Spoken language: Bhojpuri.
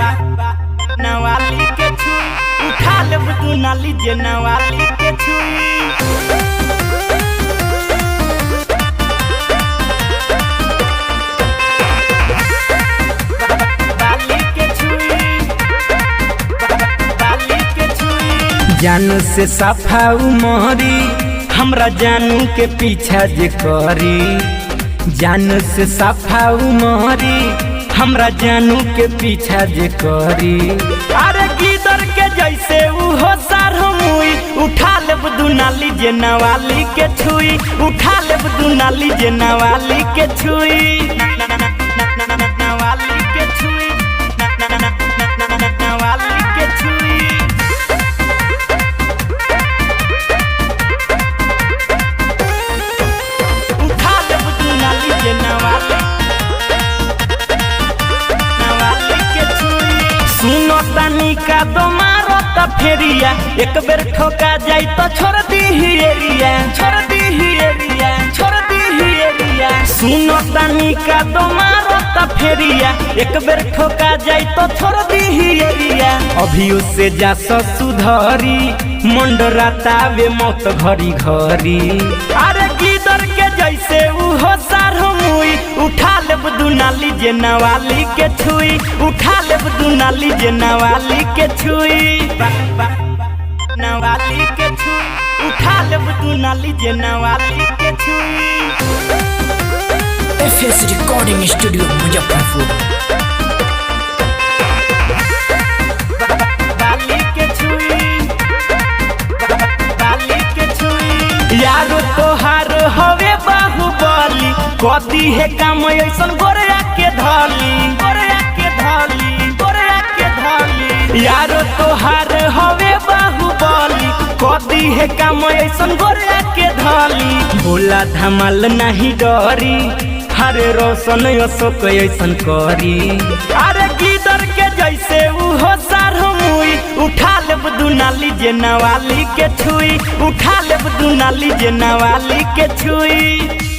नवाली के छुई उठा लेब तू नाली जे नवाली के छुई। जानू से सफा उमरी हमरा जानू के पीछा जे करी। जानू से सफा उमरी हमरा जानू के पीछा जे करी। अरे गिदर के जैसे उहो सार मुई उठा लेब दुनाली जे नवाली के छुई। उठा लेब दुनाली जे नवाली के छुई। नवाली के छुई नवाली के छुई। सुनो तनी का दो मारो त फेरिया एक बेर ठोका जाई तो छोड़ दी ही एरिया। छोड़ दी ही एरिया छोड़ दी ही एरिया। सुनो तनी का दो मारो त फेरिया एक बेर ठोका जाई तो छोड़ दी ही एरिया। अभी उससे जा सुधरी मंडरातावे मौत घरी घरी। अरे गिदर के जैसे उहो सार मुई उठा लेब दुनाली जे नवाली के छुई। उठा लेब दुनाली जे नवाली के छुई। नवाली के छुई उठा लेब दुनाली जे नवाली के छुई। FS recording studio Muzaffarpur. यारो तोहार हवे बाहुबली कदी है काम ऐसन गोरिया के धली। गोरिया के धली गोरिया के धली। यारो तोहार हवे बाहुबली कदी है काम ऐसन गोरिया के धली। भोला धमाल नहीं डरी हरे रोशन अशोक ऐसन करी। अरे गिदर के जैसे उहो सार मुई उठा लेब दुनाली जे नवाली के छुई। उठा लेब दुनाली जे नवाली के छुई।